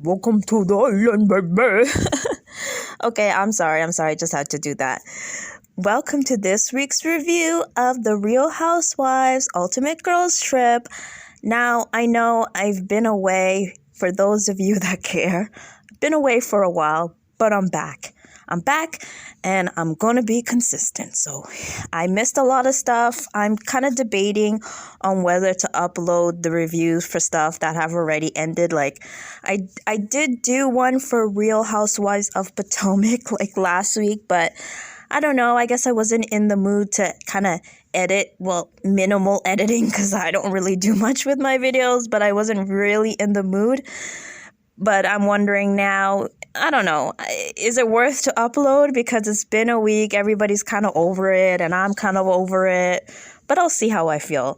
Welcome to the island, baby. Okay, I'm sorry. I just had to do that. Welcome to this week's review of the Real Housewives Ultimate Girls Trip. Now, I know I've been away, for those of you that care. I've been away for a while, but I'm back. I'm back and I'm going to be consistent. So I missed a lot of stuff. I'm kind of debating on whether to upload the reviews for stuff that have already ended. Like I did do one for Real Housewives of Potomac like last week, but I don't know. I guess I wasn't in the mood to kind of edit. Well, minimal editing because I don't really do much with my videos, but I wasn't really in the mood. But I'm wondering now, I don't know, is it worth to upload? Because it's been a week, everybody's kind of over it, and I'm kind of over it. But I'll see how I feel.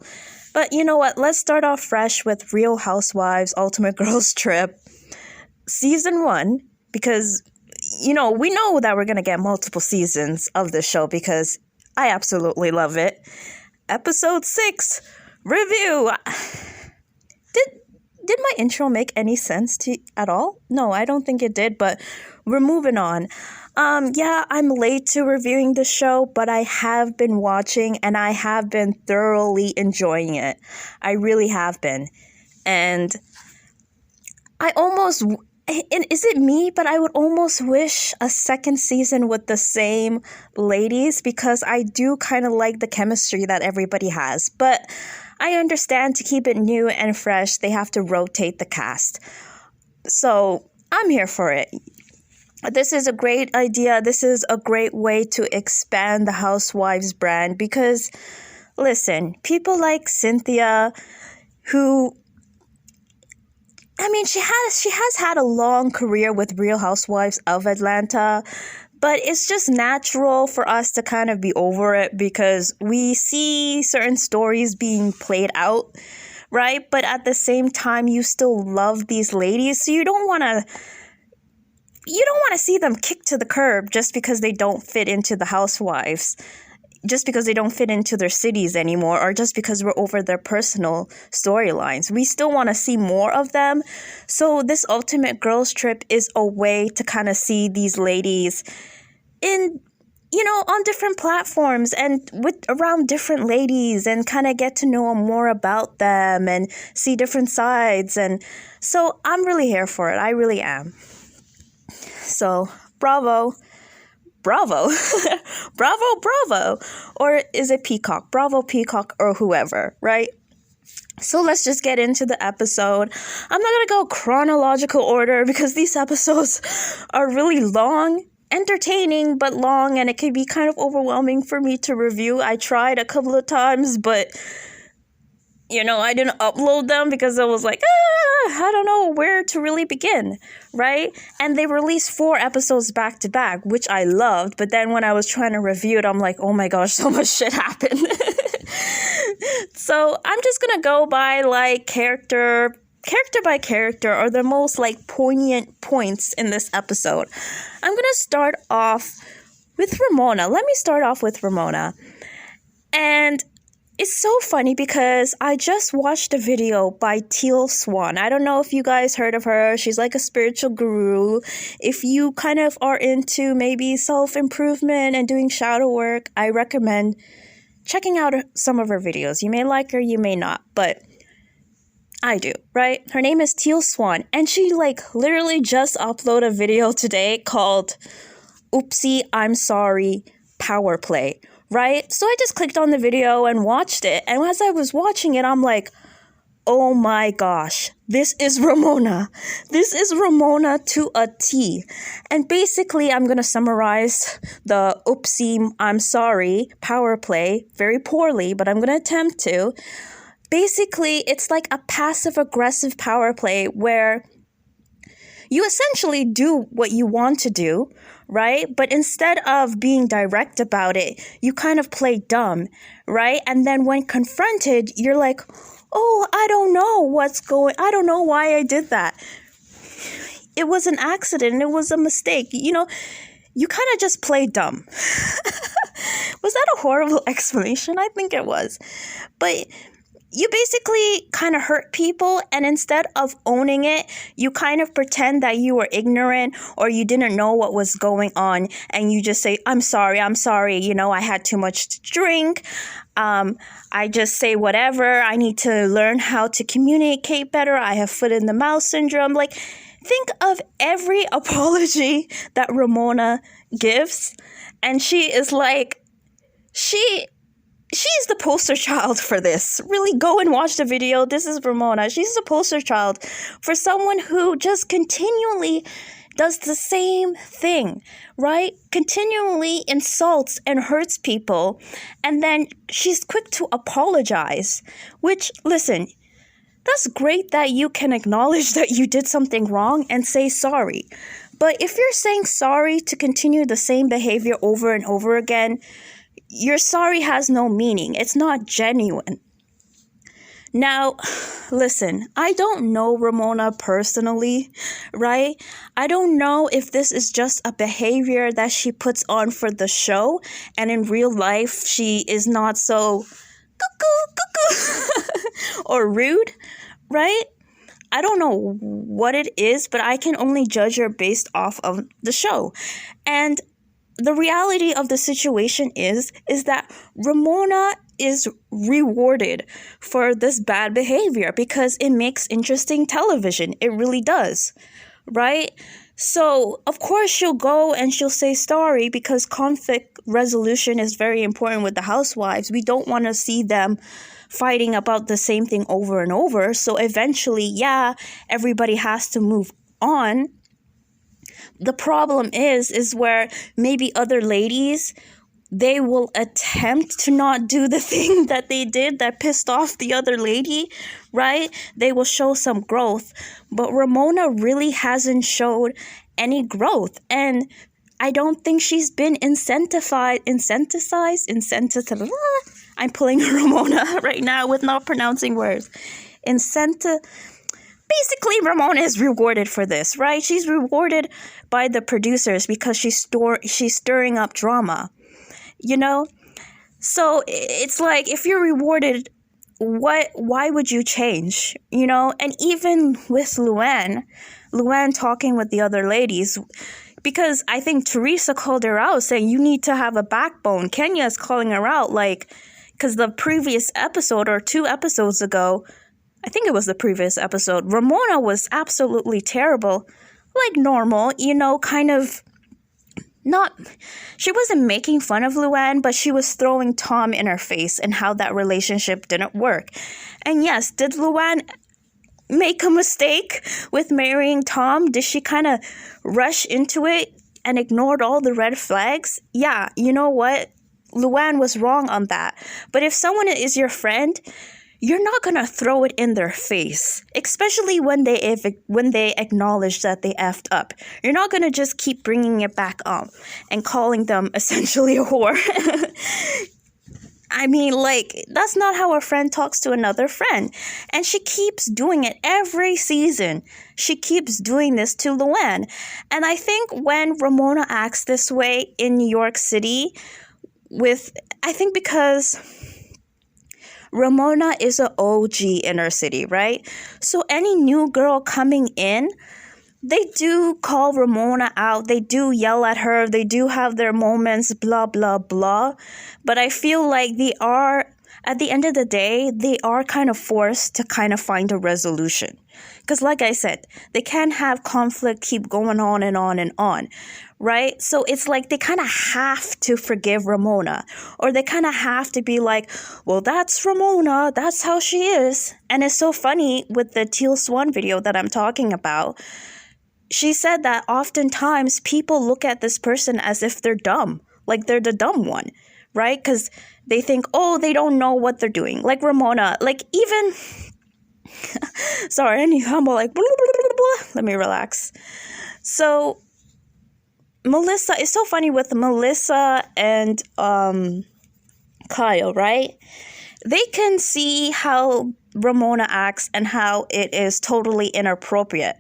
But you know what? Let's start off fresh with Real Housewives Ultimate Girls Trip Season 1. Because, you know, we know that we're going to get multiple seasons of this show because I absolutely love it. Episode 6, Review. Did my intro make any sense to at all? No, I don't think it did, but we're moving on. Yeah, I'm late to reviewing the show, but I have been watching and I have been thoroughly enjoying it. I really have been. And I almost, and is it me, but I would almost wish a second season with the same ladies because I do kind of like the chemistry that everybody has. But I understand to keep it new and fresh, they have to rotate the cast. So I'm here for it. This is a great idea. This is a great way to expand the Housewives brand because, listen, people like Cynthia, who, I mean, she has had a long career with Real Housewives of Atlanta. But it's just natural for us to kind of be over it because we see certain stories being played out, right? But at the same time, you still love these ladies. So you don't want to see them kicked to the curb just because they don't fit into the Housewives, just because they don't fit into their cities anymore, or just because we're over their personal storylines. We still want to see more of them. So this Ultimate Girls Trip is a way to kind of see these ladies in, you know, on different platforms and around different ladies and kind of get to know more about them and see different sides. And so I'm really here for it. I really am. So bravo. Bravo. Bravo. Or is it Peacock? Bravo, Peacock, or whoever, right? So let's just get into the episode. I'm not going to go chronological order because these episodes are really long, entertaining, but long, and it can be kind of overwhelming for me to review. I tried a couple of times, but, you know, I didn't upload them because I was like, I don't know where to really begin, right? And they released 4 episodes back to back, which I loved. But then when I was trying to review it, I'm like, oh my gosh, so much shit happened. So I'm just going to go by like character by character, or the most like poignant points in this episode. I'm going to start off with Ramona. Let me start off with Ramona. And it's so funny because I just watched a video by Teal Swan. I don't know if you guys heard of her. She's like a spiritual guru. If you kind of are into maybe self-improvement and doing shadow work, I recommend checking out some of her videos. You may like her, you may not, but I do, right? Her name is Teal Swan, and she like literally just uploaded a video today called Oopsie, I'm Sorry, Power Play. Right? So I just clicked on the video and watched it. And as I was watching it, I'm like, oh my gosh, this is Ramona. This is Ramona to a T. And basically, I'm going to summarize the oopsie, I'm sorry, power play very poorly, but I'm going to attempt to. Basically, it's like a passive-aggressive power play where you essentially do what you want to do, right? But instead of being direct about it, you kind of play dumb, right? And then when confronted, you're like, oh, I don't know why I did that. It was an accident. It was a mistake. You know, you kind of just play dumb. Was that a horrible explanation? I think it was. But you basically kind of hurt people, and instead of owning it, you kind of pretend that you were ignorant or you didn't know what was going on, and you just say, I'm sorry, I had too much to drink. I just say whatever. I need to learn how to communicate better. I have foot in the mouth syndrome. Like, think of every apology that Ramona gives, and she is like, she's the poster child for this. Really, go and watch the video. This is Ramona. She's the poster child for someone who just continually does the same thing, right? Continually insults and hurts people. And then she's quick to apologize, which, listen, that's great that you can acknowledge that you did something wrong and say sorry. But if you're saying sorry to continue the same behavior over and over again, your sorry has no meaning. It's not genuine. Now, listen, I don't know Ramona personally, right? I don't know if this is just a behavior that she puts on for the show, and in real life, she is not so cuckoo or rude, right? I don't know what it is, but I can only judge her based off of the show. And the reality of the situation is that Ramona is rewarded for this bad behavior because it makes interesting television. It really does, right? So, of course, she'll go and she'll say sorry because conflict resolution is very important with the Housewives. We don't want to see them fighting about the same thing over and over. So eventually, everybody has to move on. The problem is where maybe other ladies, they will attempt to not do the thing that they did that pissed off the other lady, right? They will show some growth. But Ramona really hasn't showed any growth. And I don't think she's been incentivized. I'm pulling Ramona right now with not pronouncing words. Basically, Ramona is rewarded for this, right? She's rewarded by the producers because she's stirring up drama, So it's like, if you're rewarded, why would you change, And even with Luann talking with the other ladies, because I think Teresa called her out saying, you need to have a backbone. Kenya is calling her out, because the previous episode or 2 episodes ago, I think it was the previous episode, Ramona was absolutely terrible, like normal, kind of not, she wasn't making fun of Luann, but she was throwing Tom in her face and how that relationship didn't work. And yes, did Luann make a mistake with marrying Tom? Did she kind of rush into it and ignored all the red flags? Yeah, you know what? Luann was wrong on that. But if someone is your friend, you're not going to throw it in their face, especially when they acknowledge that they effed up. You're not going to just keep bringing it back up and calling them essentially a whore. I mean, that's not how a friend talks to another friend. And she keeps doing it every season. She keeps doing this to Luann. And I think when Ramona acts this way in New York City, because Ramona is an OG in her city, right? So any new girl coming in, they do call Ramona out. They do yell at her. They do have their moments, blah, blah, blah. But I feel like they are, at the end of the day, they are kind of forced to kind of find a resolution. Because like I said, they can't have conflict keep going on and on and on, right? So it's like they kind of have to forgive Ramona, or they kind of have to be like, well, that's Ramona. That's how she is. And it's so funny with the Teal Swan video that I'm talking about. She said that oftentimes people look at this person as if they're dumb, like they're the dumb one, right? Because they think, oh, they don't know what they're doing. Like Ramona, even... Sorry, I'm all like, blah, blah, blah, blah. Let me relax. So, Melissa, it's so funny with Melissa and Kyle, right? They can see how Ramona acts and how it is totally inappropriate.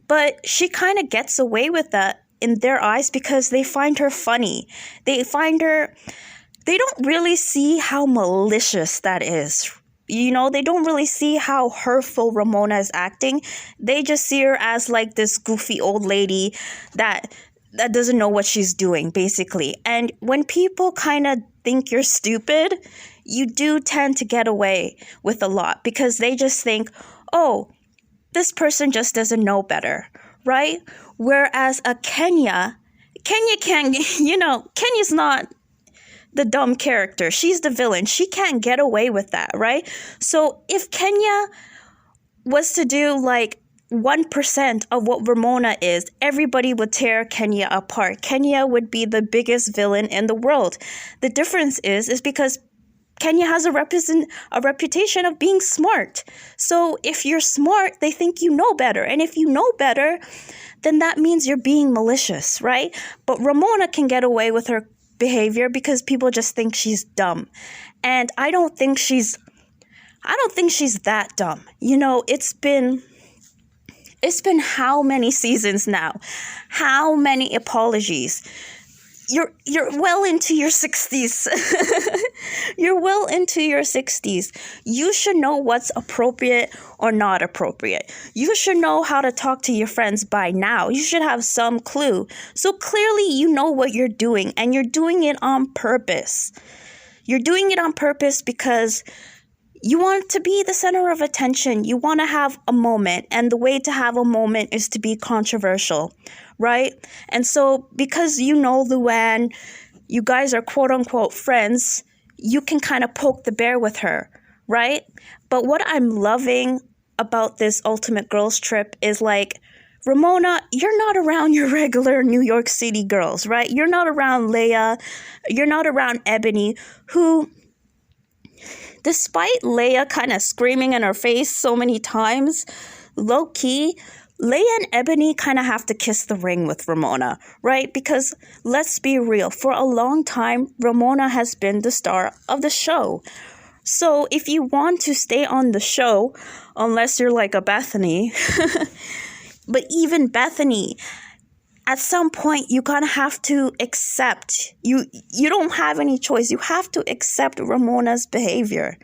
But she kind of gets away with that in their eyes because they find her funny. They don't really see how malicious that is, They don't really see how hurtful Ramona is acting. They just see her as like this goofy old lady that doesn't know what she's doing, basically. And when people kind of think you're stupid, you do tend to get away with a lot because they just think, oh, this person just doesn't know better, right? Whereas Kenya can, Kenya's not the dumb character. She's the villain. She can't get away with that, right? So if Kenya was to do like 1% of what Ramona is, everybody would tear Kenya apart. Kenya would be the biggest villain in the world. The difference is because Kenya has a reputation of being smart. So if you're smart, they think you know better. And if you know better, then that means you're being malicious, right? But Ramona can get away with her behavior because people just think she's dumb. And I don't think she's that dumb. It's been how many seasons now? How many apologies? You're well into your 60s. You're well into your 60s. You should know what's appropriate or not appropriate. You should know how to talk to your friends by now. You should have some clue. So clearly you know what you're doing, and you're doing it on purpose. You're doing it on purpose because you want to be the center of attention. You want to have a moment, and the way to have a moment is to be controversial, right? And so because Luann, you guys are quote-unquote friends, you can kind of poke the bear with her, right? But what I'm loving about this Ultimate Girls Trip is like, Ramona, you're not around your regular New York City girls, right? You're not around Leia. You're not around Ebony, who, despite Leia kind of screaming in her face so many times, low-key, Leia and Ebony kind of have to kiss the ring with Ramona, right? Because let's be real, for a long time, Ramona has been the star of the show. So if you want to stay on the show, unless you're like a Bethany, but even Bethany, at some point you kind of have to accept, you don't have any choice. You have to accept Ramona's behavior,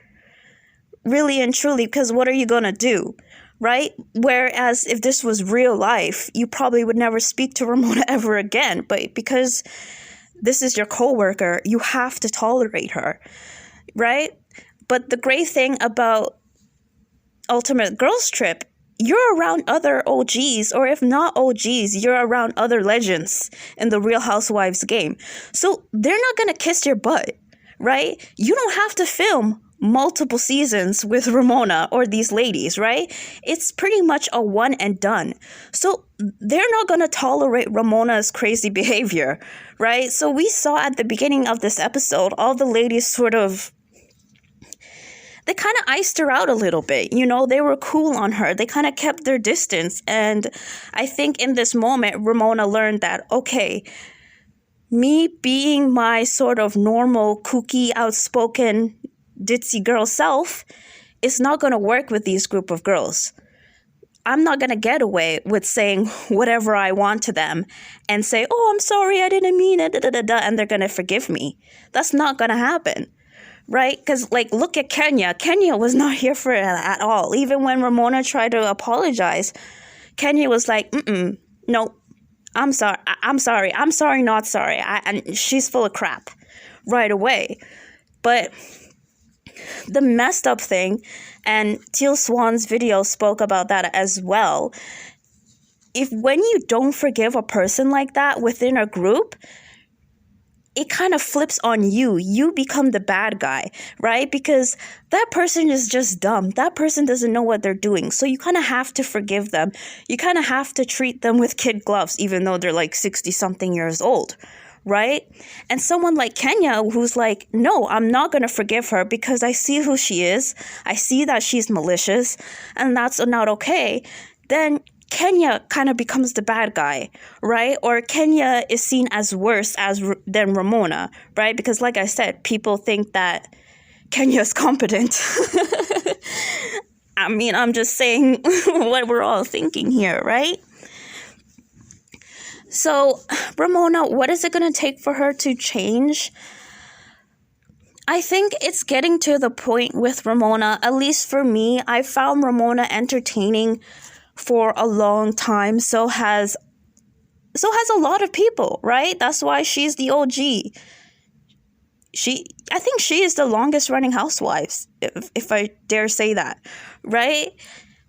really and truly, because what are you going to do, right? Whereas if this was real life, you probably would never speak to Ramona ever again. But because this is your coworker, you have to tolerate her, right? But the great thing about Ultimate Girls Trip, you're around other OGs, or if not OGs, you're around other legends in the Real Housewives game. So they're not going to kiss your butt, right? You don't have to film multiple seasons with Ramona or these ladies, right? It's pretty much a one and done. So they're not going to tolerate Ramona's crazy behavior, right? So we saw at the beginning of this episode, all the ladies they kind of iced her out a little bit. They were cool on her. They kind of kept their distance. And I think in this moment, Ramona learned that, okay, me being my sort of normal, kooky, outspoken, ditzy girl self is not going to work with these group of girls. I'm not going to get away with saying whatever I want to them and say, oh, I'm sorry, I didn't mean it, and they're going to forgive me. That's not going to happen. Right? Because, look at Kenya. Kenya was not here for it at all. Even when Ramona tried to apologize, Kenya was like, no, I'm sorry. I'm sorry, not sorry. And she's full of crap right away. But the messed up thing, and Teal Swan's video spoke about that as well, when you don't forgive a person like that within a group, it kind of flips on you. You become the bad guy, right? Because that person is just dumb. That person doesn't know what they're doing. So you kind of have to forgive them. You kind of have to treat them with kid gloves, even though they're 60-something years old, right? And someone like Kenya, who's like, no, I'm not going to forgive her because I see who she is. I see that she's malicious, and that's not okay. Then Kenya kind of becomes the bad guy, right? Or Kenya is seen as worse than Ramona, right? Because like I said, people think that Kenya is competent. I mean, I'm just saying what we're all thinking here, right? So, Ramona, what is it going to take for her to change? I think it's getting to the point with Ramona, at least for me. I found Ramona entertaining for a long time. So has a lot of people, right? That's why she's the OG. I think she is the longest running Housewives, if I dare say that, right?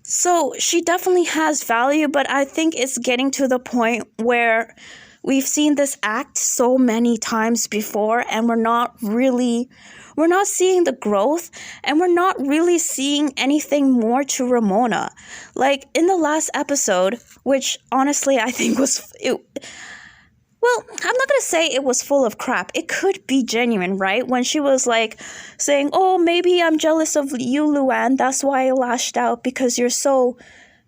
So she definitely has value, but I think it's getting to the point where we've seen this act so many times before, and we're not seeing the growth, and we're not really seeing anything more to Ramona. Like in the last episode, which honestly I think well, I'm not going to say it was full of crap. It could be genuine, right? When she was like saying, oh, maybe I'm jealous of you, Luann. That's why I lashed out, because you're so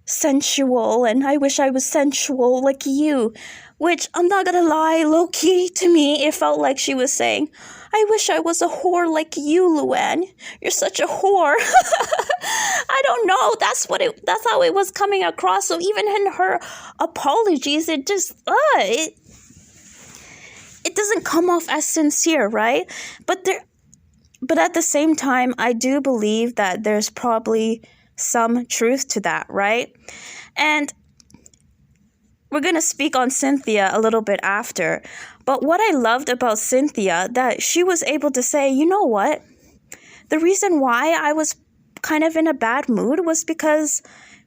sensual and I wish I was sensual like you. Which, I'm not going to lie, low-key, to me, it felt like she was saying, I wish I was a whore like you, Luann. You're such a whore. I don't know. That's how it was coming across. So even in her apologies, it just, it doesn't come off as sincere, right? But at the same time, I do believe that there's probably some truth to that, right? And we're going to speak on Cynthia a little bit after. But what I loved about Cynthia, that she was able to say, you know what? The reason why I was kind of in a bad mood was because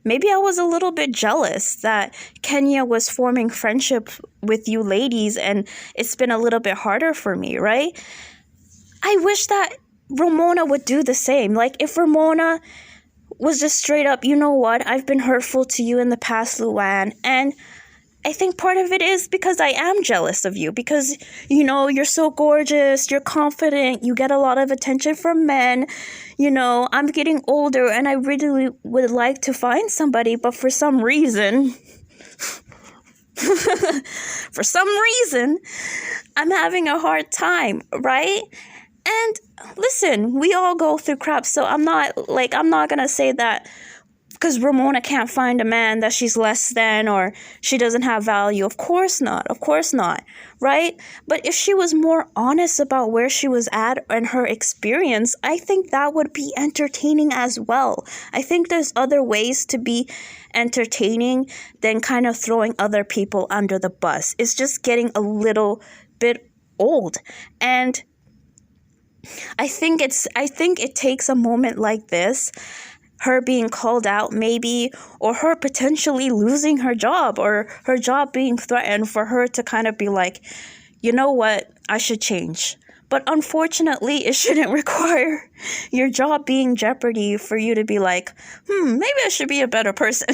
maybe I was a little bit jealous that Kenya was forming friendship with you ladies, and it's been a little bit harder for me, right? I wish that Ramona would do the same. Like, if Ramona was just straight up, you know what, I've been hurtful to you in the past, Luann, and I think part of it is because I am jealous of you, because, you know, you're so gorgeous, you're confident, you get a lot of attention from men, you know, I'm getting older and I really would like to find somebody, but for some reason, I'm having a hard time, right? And listen, we all go through crap, so I'm not gonna say that because Ramona can't find a man that she's less than or she doesn't have value. Of course not, right? But if she was more honest about where she was at and her experience, I think that would be entertaining as well. I think there's other ways to be entertaining than kind of throwing other people under the bus. It's just getting a little bit old. And I think it takes a moment like this, her being called out maybe, or her potentially losing her job, or her job being threatened, for her to kind of be like, you know what, I should change. But unfortunately, it shouldn't require your job being jeopardy for you to be like, maybe I should be a better person,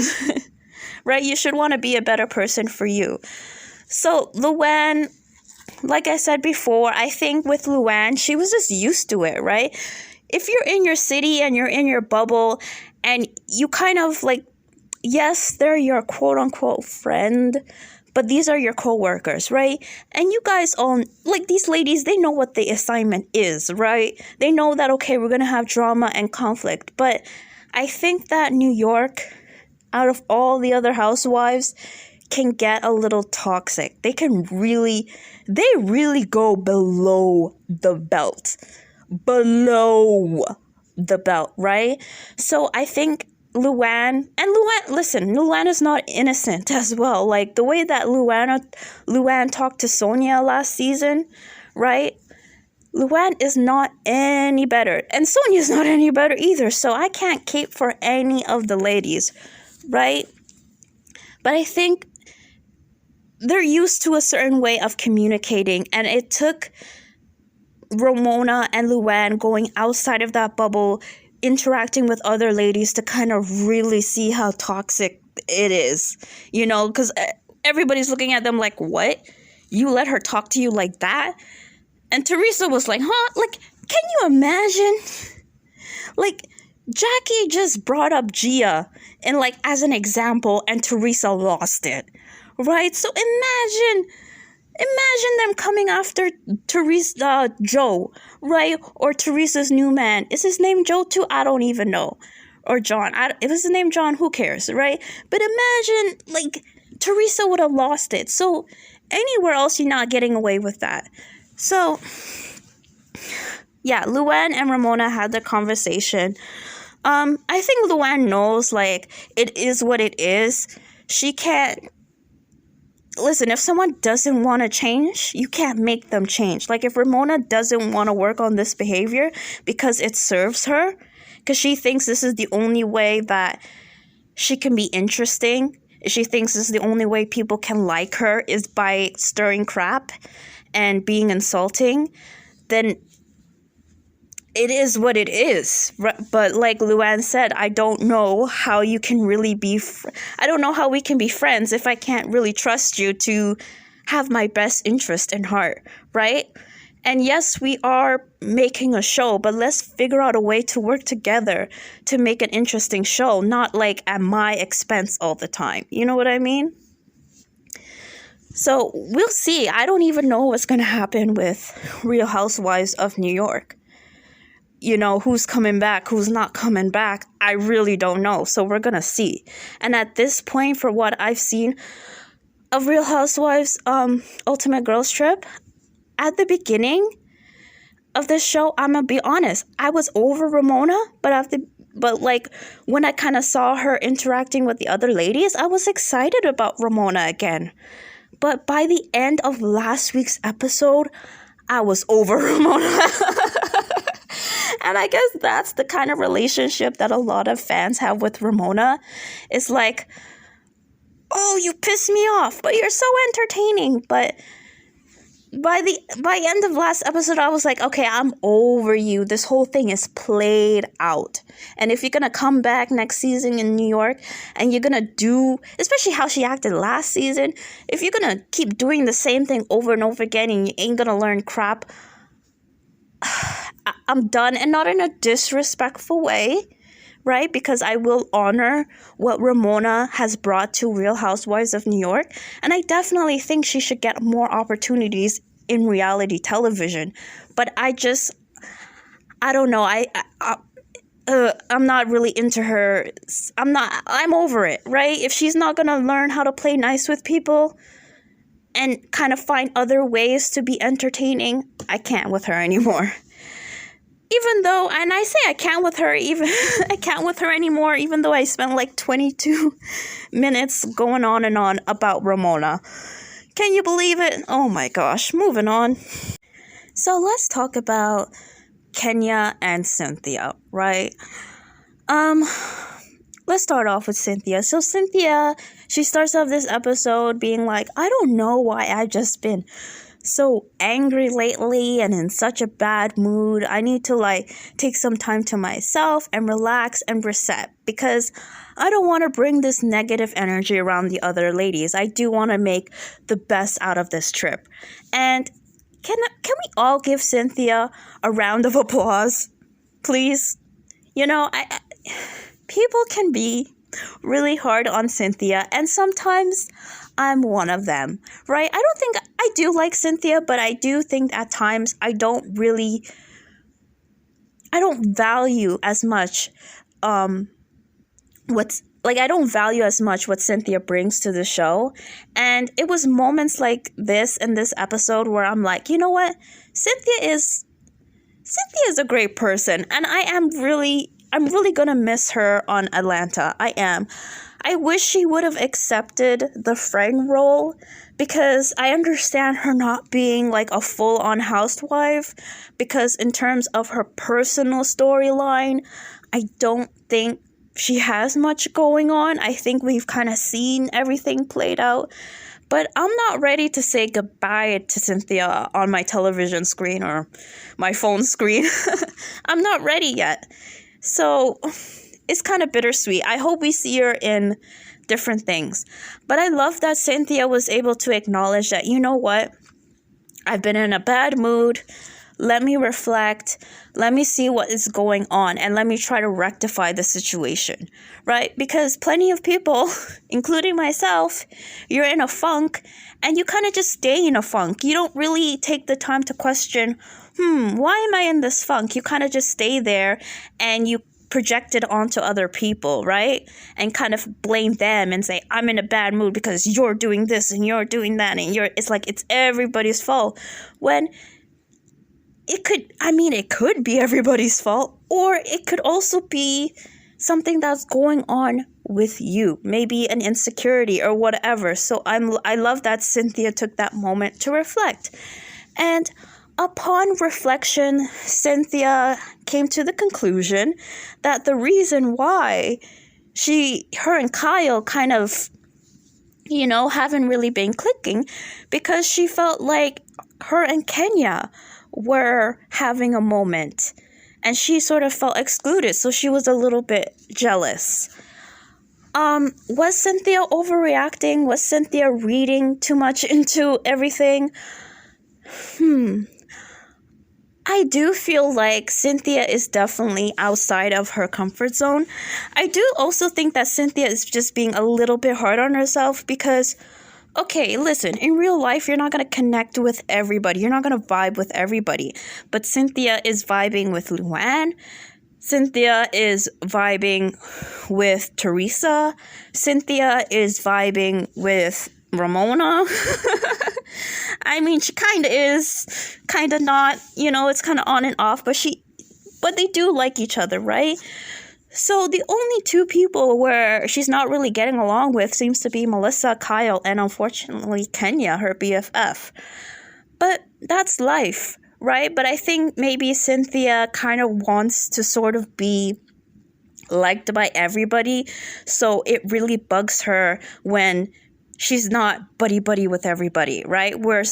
right? You should want to be a better person for you. So Luann, like I said before, I think with Luann, she was just used to it, right? If you're in your city and you're in your bubble and you kind of like, yes, they're your quote unquote friend, but these are your co-workers, right? And you guys all, like these ladies, they know what the assignment is, right? They know that, okay, we're going to have drama and conflict. But I think that New York, out of all the other housewives, can get a little toxic. They really go below the belt, right? So I think Luann is not innocent as well. Like the way that Luann talked to Sonia last season, right? Luann is not any better, and Sonia's not any better either. So I can't cape for any of the ladies, right? But I think they're used to a certain way of communicating, and it took Ramona and Luann going outside of that bubble, interacting with other ladies, to kind of really see how toxic it is, you know, because everybody's looking at them like, what? You let her talk to you like that? And Teresa was like, huh? Like, can you imagine? Like, Jackie just brought up Gia and like as an example, and Teresa lost it, right? So imagine them coming after Joe, right? Or Teresa's new man. Is his name Joe too? I don't even know. Or John. If it's his name John, who cares, right? But imagine, like, Teresa would have lost it. So anywhere else, you're not getting away with that. So yeah, Luann and Ramona had the conversation. I think Luann knows, like, it is what it is. She can't... Listen, if someone doesn't want to change, you can't make them change. Like, if Ramona doesn't want to work on this behavior because it serves her, because she thinks this is the only way that she can be interesting, she thinks this is the only way people can like her is by stirring crap and being insulting, then it is what it is. But like Luann said, I don't know how you can really be... I don't know how we can be friends if I can't really trust you to have my best interest in heart, right? And yes, we are making a show, but let's figure out a way to work together to make an interesting show, not like at my expense all the time. You know what I mean? So we'll see. I don't even know what's going to happen with Real Housewives of New York. You know, who's coming back, who's not coming back, I really don't know. So we're going to see. And at this point, for what I've seen of Real Housewives Ultimate Girls Trip, at the beginning of this show, I'm going to be honest, I was over Ramona, but like when I kind of saw her interacting with the other ladies, I was excited about Ramona again. But by the end of last week's episode, I was over Ramona. And I guess that's the kind of relationship that a lot of fans have with Ramona. It's like, oh, you piss me off, but you're so entertaining. But by end of last episode, I was like, okay, I'm over you. This whole thing is played out. And if you're going to come back next season in New York and you're going to do, especially how she acted last season, if you're going to keep doing the same thing over and over again and you ain't going to learn crap, I'm done. And not in a disrespectful way, right? Because I will honor what Ramona has brought to Real Housewives of New York. And I definitely think she should get more opportunities in reality television. But I don't know. I'm not really into her. I'm over it, right? If she's not going to learn how to play nice with people and kind of find other ways to be entertaining, I can't with her anymore. Even though, and I say I can't with her anymore, even though I spent like 22 minutes going on and on about Ramona. Can you believe it? Oh my gosh. Moving on. So let's talk about Kenya and Cynthia, right? Let's start off with Cynthia. So Cynthia, she starts off this episode being like, I don't know why I've just been so angry lately and in such a bad mood. I need to like take some time to myself and relax and reset because I don't want to bring this negative energy around the other ladies. I do want to make the best out of this trip. And can we all give Cynthia a round of applause, please? You know, people can be really hard on Cynthia, and sometimes I'm one of them, right? I do like Cynthia, but I do think at times I don't value as much what Cynthia brings to the show. And it was moments like this in this episode where I'm like, you know what? Cynthia is a great person, and I'm really gonna miss her on Atlanta. I am. I wish she would have accepted the friend role because I understand her not being like a full-on housewife, because in terms of her personal storyline, I don't think she has much going on. I think we've kind of seen everything played out. But I'm not ready to say goodbye to Cynthia on my television screen or my phone screen. I'm not ready yet. So it's kind of bittersweet. I hope we see her in different things. But I love that Cynthia was able to acknowledge that, you know what? I've been in a bad mood. Let me reflect. Let me see what is going on. And let me try to rectify the situation. Right? Because plenty of people, including myself, you're in a funk. And you kind of just stay in a funk. You don't really take the time to question, why am I in this funk? You kind of just stay there and you project it onto other people, right? And kind of blame them and say, I'm in a bad mood because you're doing this and you're doing that. And it's like it's everybody's fault. When it could be everybody's fault, or it could also be something that's going on with you, maybe an insecurity or whatever. So I love that Cynthia took that moment to reflect. And upon reflection, Cynthia came to the conclusion that the reason why her and Kyle kind of, haven't really been clicking, because she felt like her and Kenya were having a moment and she sort of felt excluded, so she was a little bit jealous. Was Cynthia overreacting? Was Cynthia reading too much into everything? I do feel like Cynthia is definitely outside of her comfort zone. I do also think that Cynthia is just being a little bit hard on herself because, okay, listen, in real life, you're not going to connect with everybody. You're not going to vibe with everybody. But Cynthia is vibing with Luann. Cynthia is vibing with Teresa. Cynthia is vibing with Ramona. She kind of is, kind of not, it's kind of on and off, but they do like each other, right? So the only two people where she's not really getting along with seems to be Melissa, Kyle, and unfortunately Kenya, her BFF. But that's life, right? But I think maybe Cynthia kind of wants to sort of be liked by everybody, so it really bugs her when she's not buddy-buddy with everybody, right? Where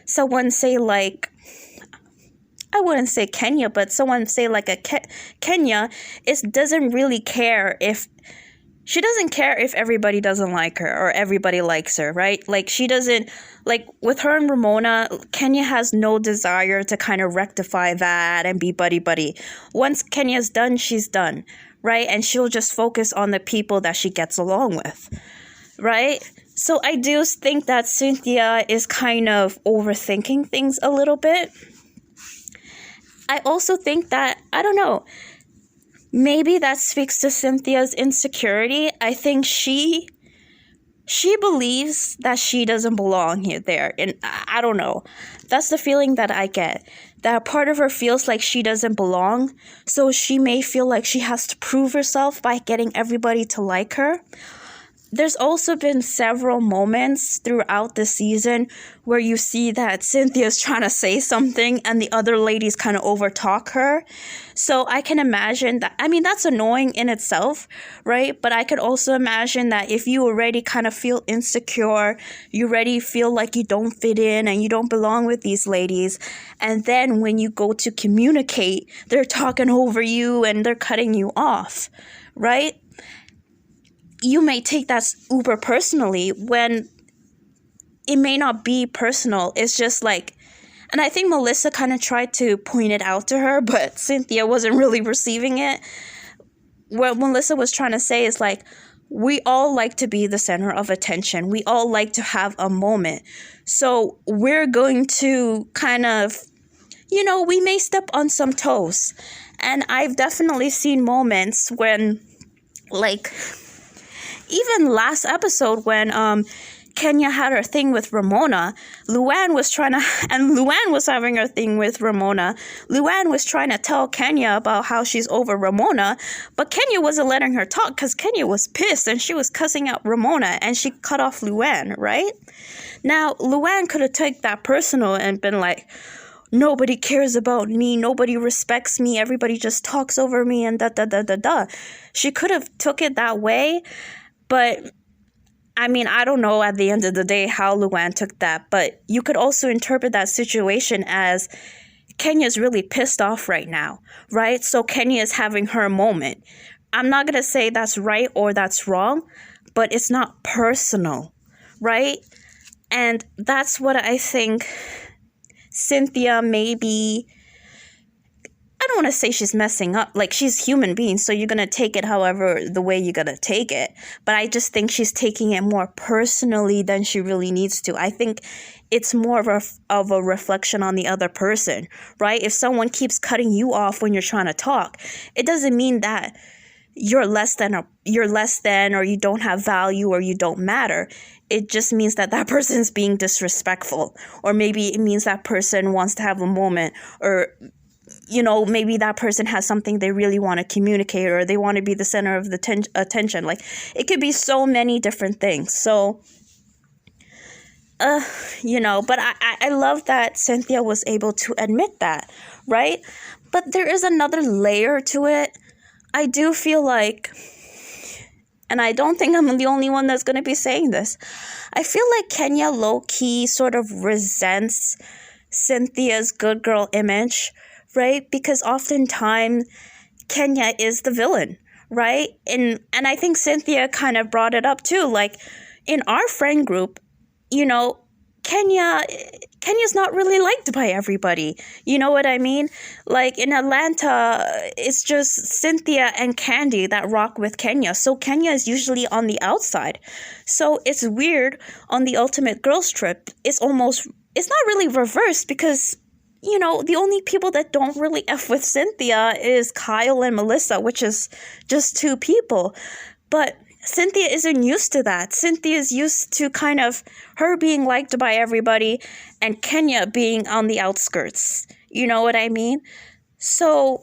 someone say like, I wouldn't say Kenya, but someone say like Kenya doesn't really care if, she doesn't care if everybody doesn't like her or everybody likes her, right? Like she doesn't, like with her and Ramona, Kenya has no desire to kind of rectify that and be buddy-buddy. Once Kenya's done, she's done, right? And she'll just focus on the people that she gets along with, right? So I do think that Cynthia is kind of overthinking things a little bit. I also think that, I don't know, maybe that speaks to Cynthia's insecurity. I think she believes that she doesn't belong there. And I don't know. That's the feeling that I get. That part of her feels like she doesn't belong. So she may feel like she has to prove herself by getting everybody to like her. There's also been several moments throughout the season where you see that Cynthia's trying to say something and the other ladies kind of overtalk her. So I can imagine that, that's annoying in itself, right? But I could also imagine that if you already kind of feel insecure, you already feel like you don't fit in and you don't belong with these ladies, and then when you go to communicate, they're talking over you and they're cutting you off, right? You may take that uber personally when it may not be personal. It's just like, and I think Melissa kind of tried to point it out to her, but Cynthia wasn't really receiving it. What Melissa was trying to say is like, we all like to be the center of attention. We all like to have a moment. So we're going to kind of, we may step on some toes. And I've definitely seen moments when, like, even last episode when Kenya had her thing with Ramona, Luann was having her thing with Ramona. Luann was trying to tell Kenya about how she's over Ramona, but Kenya wasn't letting her talk because Kenya was pissed and she was cussing out Ramona and she cut off Luann, right? Now, Luann could have taken that personal and been like, nobody cares about me, nobody respects me, everybody just talks over me and da-da-da-da-da. She could have took it that way. But, I don't know at the end of the day how Luann took that. But you could also interpret that situation as Kenya's really pissed off right now, right? So Kenya is having her moment. I'm not going to say that's right or that's wrong, but it's not personal, right? And that's what I think Cynthia maybe, I don't want to say she's messing up. Like, she's human being, so you're going to take it however the way you're going to take it. But I just think she's taking it more personally than she really needs to. I think it's more of a reflection on the other person, right? If someone keeps cutting you off when you're trying to talk, it doesn't mean that you're less than or you don't have value or you don't matter. it just means that that person is being disrespectful, or maybe it means that person wants to have a moment, or maybe that person has something they really want to communicate, or they want to be the center of the attention. Like, it could be so many different things. So but I love that Cynthia was able to admit that, right? But there is another layer to it. I do feel like, and I don't think I'm the only one that's going to be saying this, I feel like Kenya low-key sort of resents Cynthia's good girl image, right? Because oftentimes Kenya is the villain, right? And I think Cynthia kind of brought it up too. Like, in our friend group, Kenya's not really liked by everybody. You know what I mean? Like, in Atlanta, it's just Cynthia and Candy that rock with Kenya. So Kenya is usually on the outside. So it's weird on the Ultimate Girls Trip. It's not really reversed, because the only people that don't really F with Cynthia is Kyle and Melissa, which is just 2 people. But Cynthia isn't used to that. Cynthia is used to kind of her being liked by everybody and Kenya being on the outskirts. You know what I mean? So,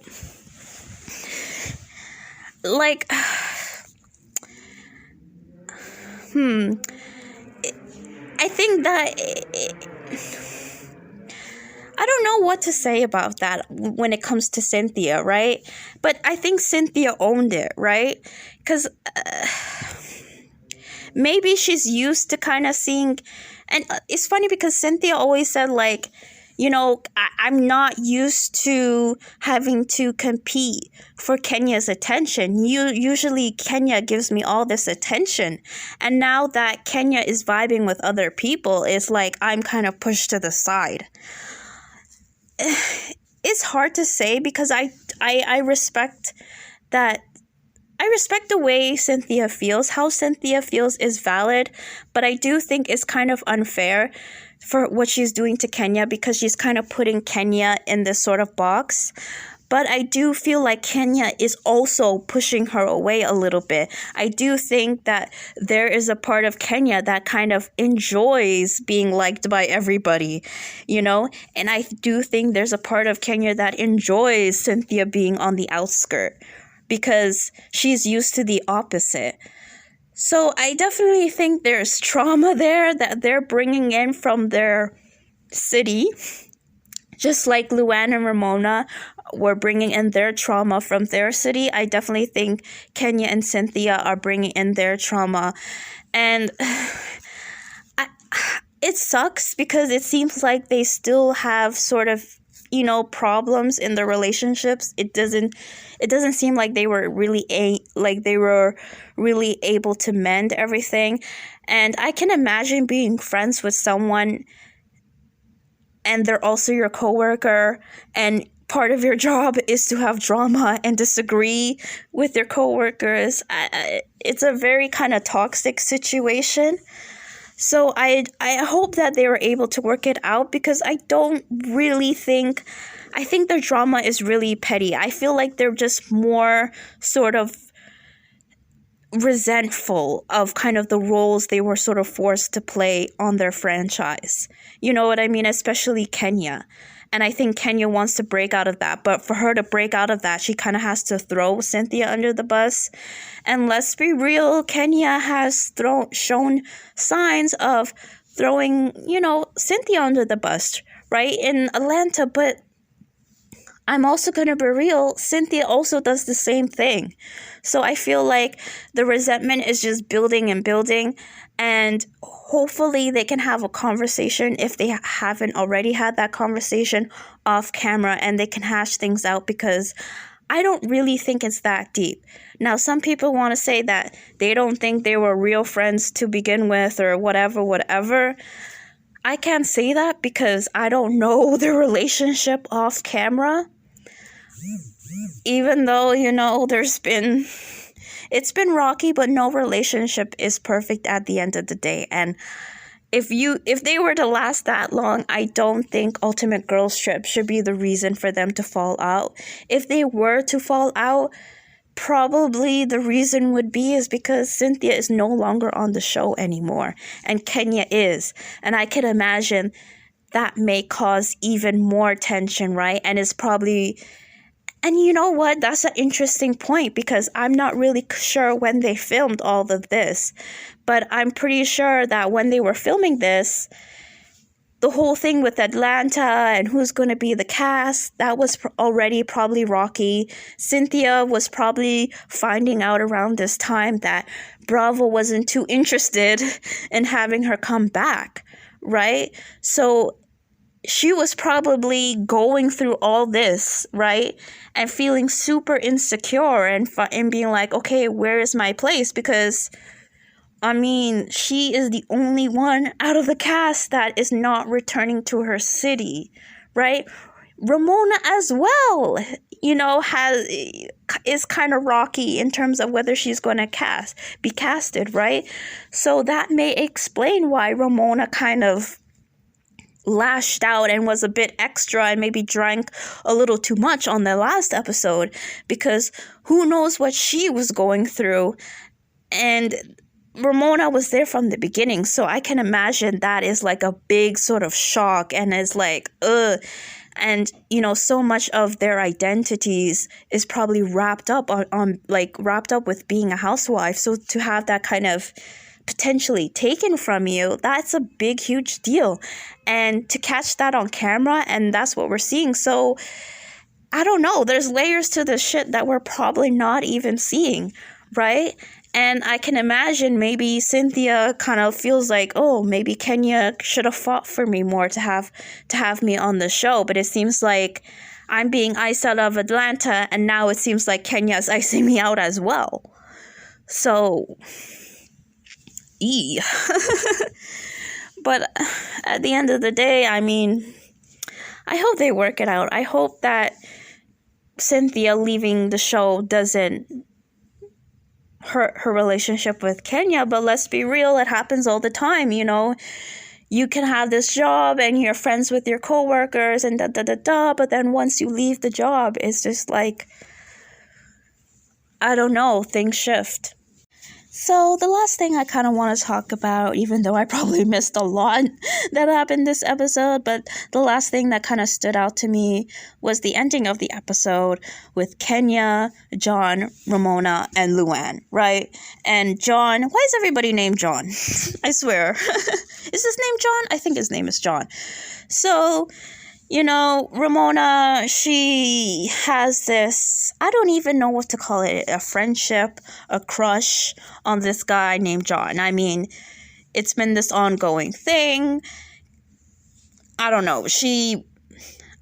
like, I think that I don't know what to say about that when it comes to Cynthia, right? But I think Cynthia owned it, right? Because maybe she's used to kind of seeing, and it's funny because Cynthia always said, like, I'm not used to having to compete for Kenya's attention. Usually Kenya gives me all this attention. And now that Kenya is vibing with other people, it's like I'm kind of pushed to the side. It's hard to say, because I respect that. I respect the way Cynthia feels. How Cynthia feels is valid, but I do think it's kind of unfair for what she's doing to Kenya, because she's kind of putting Kenya in this sort of box. But I do feel like Kenya is also pushing her away a little bit. I do think that there is a part of Kenya that kind of enjoys being liked by everybody, And I do think there's a part of Kenya that enjoys Cynthia being on the outskirt, because she's used to the opposite. So I definitely think there's trauma there that they're bringing in from their city, just like Luann and Ramona were bringing in their trauma from their city. I definitely think Kenya and Cynthia are bringing in their trauma. And it sucks, because it seems like they still have sort of, problems in their relationships. It doesn't seem like they were really able to mend everything. And I can imagine being friends with someone and they're also your coworker, and part of your job is to have drama and disagree with your coworkers. It's a very kind of toxic situation. So I hope that they were able to work it out, because I think their drama is really petty. I feel like they're just more sort of resentful of kind of the roles they were sort of forced to play on their franchise. You know what I mean? Especially Kenya. And I think Kenya wants to break out of that. But for her to break out of that, she kind of has to throw Cynthia under the bus. And let's be real, Kenya has shown signs of throwing, Cynthia under the bus, right, in Atlanta. But I'm also going to be real, Cynthia also does the same thing. So I feel like the resentment is just building and building. And hopefully they can have a conversation, if they haven't already had that conversation off camera, and they can hash things out, because I don't really think it's that deep. Now, some people want to say that they don't think they were real friends to begin with, or whatever. I can't say that, because I don't know their relationship off camera. Even though, it's been rocky, but no relationship is perfect at the end of the day. And if they were to last that long, I don't think Ultimate Girls Trip should be the reason for them to fall out. If they were to fall out, probably the reason would be is because Cynthia is no longer on the show anymore, and Kenya is. And I can imagine that may cause even more tension, right? And it's probably... And you know what? That's an interesting point, because I'm not really sure when they filmed all of this. But I'm pretty sure that when they were filming this, the whole thing with Atlanta and who's going to be the cast, that was already probably rocky. Cynthia was probably finding out around this time that Bravo wasn't too interested in having her come back, right? So she was probably going through all this, right? And feeling super insecure and being like, okay, where is my place? Because, I mean, she is the only one out of the cast that is not returning to her city, right? Ramona as well, is kind of rocky in terms of whether she's going to be casted, right? So that may explain why Ramona kind of lashed out and was a bit extra and maybe drank a little too much on the last episode, because who knows what she was going through. And Ramona was there from the beginning, so I can imagine that is like a big sort of shock, and is like, ugh. And, so much of their identities is probably wrapped up wrapped up with being a housewife. So to have that kind of potentially taken from you, that's a big, huge deal. And to catch that on camera, and that's what we're seeing. So I don't know, there's layers to this shit that we're probably not even seeing, right? And I can imagine maybe Cynthia kind of feels like, oh, maybe Kenya should have fought for me more to have me on the show. But it seems like I'm being iced out of Atlanta, and now it seems like Kenya's icing me out as well. So, But at the end of the day, I mean, I hope they work it out. I hope that Cynthia leaving the show doesn't hurt her relationship with Kenya. But let's be real, it happens all the time, You can have this job and you're friends with your coworkers and but then once you leave the job, it's just like, I don't know, things shift. So the last thing I kind of want to talk about, even though I probably missed a lot that happened this episode, but the last thing that kind of stood out to me was the ending of the episode with Kenya, John, Ramona, and Luann, right? And John, why is everybody named John? I swear. Is his name John? I think his name is John. So, Ramona, she has this, I don't even know what to call it, a friendship, a crush on this guy named John. I mean, it's been this ongoing thing. I don't know. At the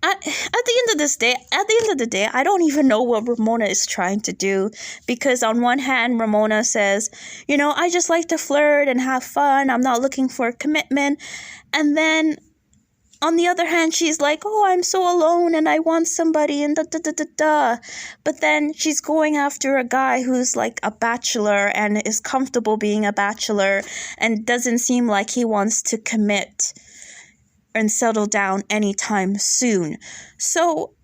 end of the day, I don't even know what Ramona is trying to do, because on one hand, Ramona says, I just like to flirt and have fun. I'm not looking for a commitment. And then on the other hand, she's like, oh, I'm so alone and I want somebody and But then she's going after a guy who's like a bachelor and is comfortable being a bachelor and doesn't seem like he wants to commit and settle down anytime soon. So,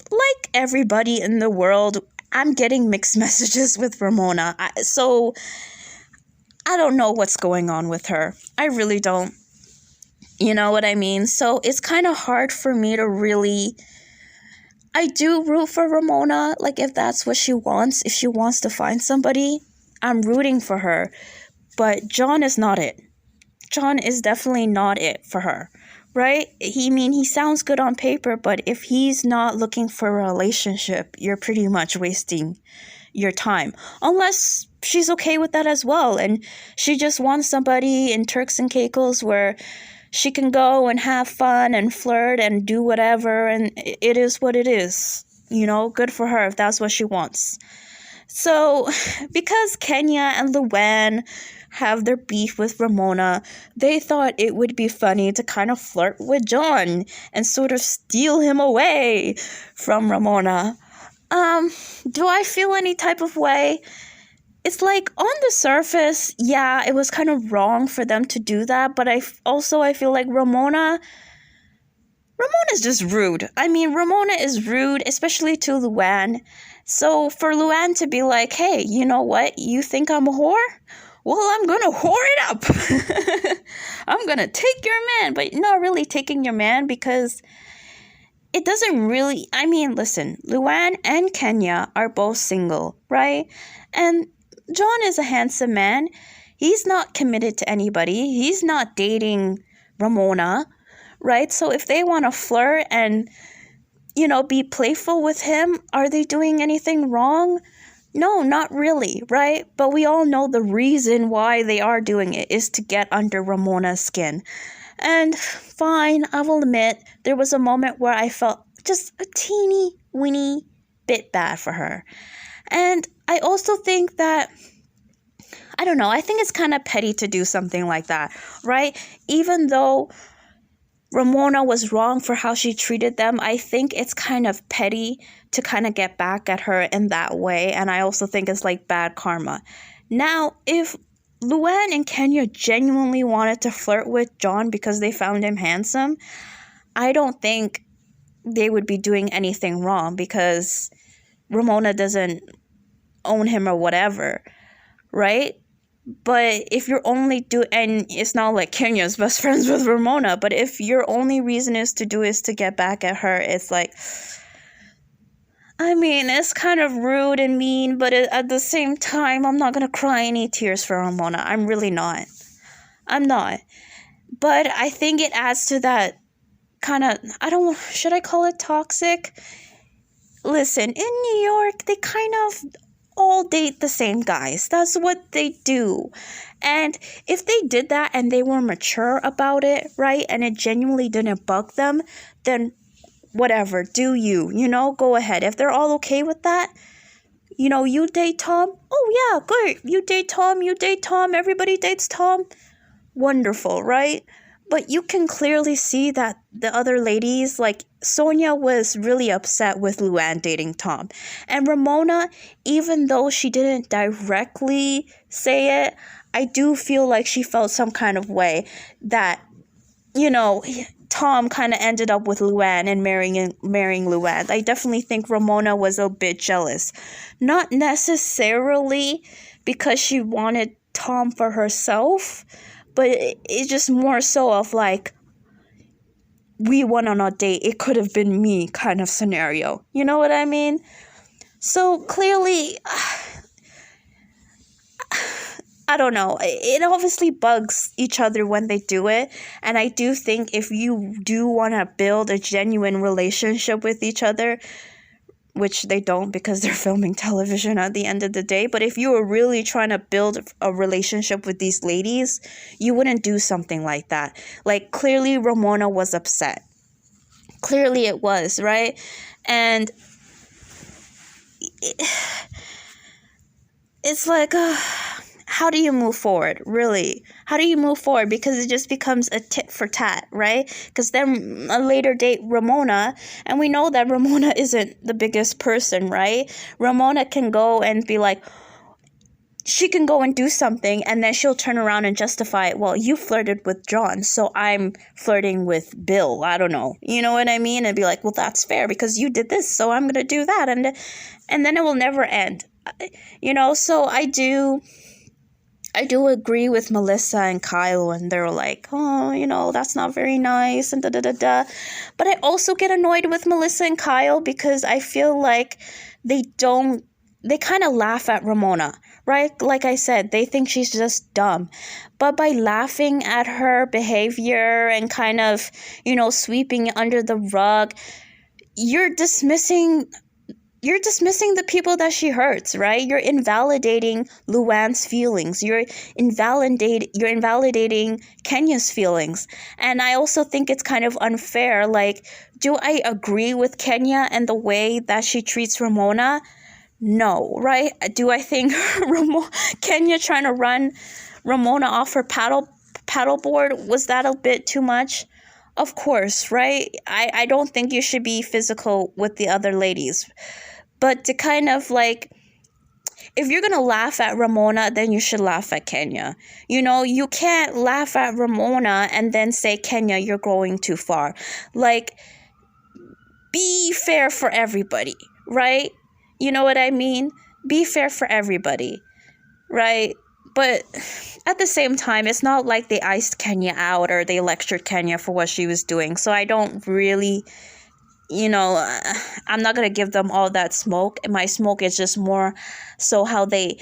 like everybody in the world, I'm getting mixed messages with Ramona. So, I don't know what's going on with her. I really don't. You know what I mean? So it's kind of hard for me to really... I do root for Ramona, like if that's what she wants. If she wants to find somebody, I'm rooting for her. But John is not it. John is definitely not it for her, right? He sounds good on paper, but if he's not looking for a relationship, you're pretty much wasting your time. Unless she's okay with that as well, and she just wants somebody in Turks and Caicos where she can go and have fun and flirt and do whatever, and it is what it is. Good for her if that's what she wants. So, because Kenya and Luann have their beef with Ramona, they thought it would be funny to kind of flirt with John and sort of steal him away from Ramona. Do I feel any type of way? It's like, on the surface, yeah, it was kind of wrong for them to do that, but I feel like Ramona, Ramona's just rude. I mean, Ramona is rude, especially to Luann. So for Luann to be like, hey, you know what? You think I'm a whore? Well, I'm gonna whore it up. I'm gonna take your man, but not really taking your man because it doesn't really. I mean, listen, Luann and Kenya are both single, right? And John is a handsome man. He's not committed to anybody. He's not dating Ramona, right? So if they want to flirt and, be playful with him, are they doing anything wrong? No, not really, right? But we all know the reason why they are doing it is to get under Ramona's skin. And fine, I will admit, there was a moment where I felt just a teeny weeny bit bad for her. And I also think that, I don't know, I think it's kind of petty to do something like that, right? Even though Ramona was wrong for how she treated them, I think it's kind of petty to kind of get back at her in that way. And I also think it's like bad karma. Now, if Luann and Kenya genuinely wanted to flirt with John because they found him handsome, I don't think they would be doing anything wrong because Ramona doesn't own him or whatever, right? But if you're only and it's not like Kenya's best friends with Ramona, but if your only reason is to get back at her, it's like, I mean, it's kind of rude and mean, but at the same time, I'm not going to cry any tears for Ramona. I'm really not. I'm not. But I think it adds to that kind of, should I call it toxic? Listen, in New York, they kind of all date the same guys. That's what they do. And if they did that and they were mature about it, right, and it genuinely didn't bug them, then whatever, do you, go ahead. If they're all okay with that, you date Tom, oh yeah, good. You date Tom, everybody dates Tom. Wonderful, right? But you can clearly see that the other ladies, like Sonia was really upset with Luann dating Tom. And Ramona, even though she didn't directly say it, I do feel like she felt some kind of way that, Tom kind of ended up with Luann and marrying Luann. I definitely think Ramona was a bit jealous. Not necessarily because she wanted Tom for herself, but it's just more so of like, we went on a date, it could have been me kind of scenario. You know what I mean? So clearly, I don't know. It obviously bugs each other when they do it. And I do think if you do want to build a genuine relationship with each other, which they don't because they're filming television at the end of the day. But if you were really trying to build a relationship with these ladies, you wouldn't do something like that. Like, clearly Ramona was upset. Clearly it was, right? And it's like, how do you move forward, really? How do you move forward? Because it just becomes a tit for tat, right? Because then a later date Ramona, and we know that Ramona isn't the biggest person, right? Ramona can go and be like, she can go and do something, and then she'll turn around and justify it. Well, you flirted with John, so I'm flirting with Bill. I don't know. You know what I mean? And be like, well, that's fair because you did this, so I'm going to do that. And then it will never end. So I do agree with Melissa and Kyle when they're like, oh, that's not very nice and da-da-da-da. But I also get annoyed with Melissa and Kyle because I feel like they kind of laugh at Ramona, right? Like I said, they think she's just dumb. But by laughing at her behavior and kind of, sweeping it under the rug, you're dismissing the people that she hurts, right? You're invalidating Luann's feelings. You're invalidating Kenya's feelings. And I also think it's kind of unfair. Like, do I agree with Kenya and the way that she treats Ramona? No, right? Do I think Kenya trying to run Ramona off her paddleboard, was that a bit too much? Of course, right? I don't think you should be physical with the other ladies. But to kind of like, if you're gonna laugh at Ramona, then you should laugh at Kenya. You know, you can't laugh at Ramona and then say, Kenya, you're going too far. Like, be fair for everybody, right? You know what I mean? Be fair for everybody, right? But at the same time, it's not like they iced Kenya out or they lectured Kenya for what she was doing. So I don't really, I'm not going to give them all that smoke. My smoke is just more so how they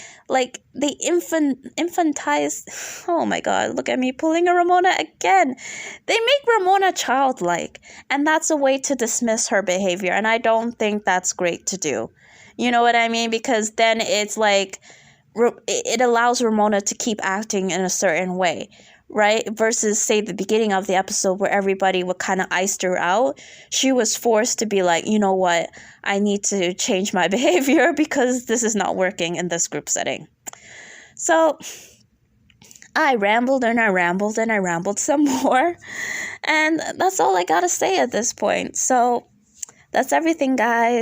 infantize. Oh my God, look at me pulling a Ramona again. They make Ramona childlike. And that's a way to dismiss her behavior. And I don't think that's great to do. You know what I mean? Because then it's like, it allows Ramona to keep acting in a certain way, right? Versus, say, the beginning of the episode where everybody would kind of iced her out. She was forced to be like, you know what? I need to change my behavior because this is not working in this group setting. So I rambled and I rambled and I rambled some more. And that's all I got to say at this point. So that's everything, guys.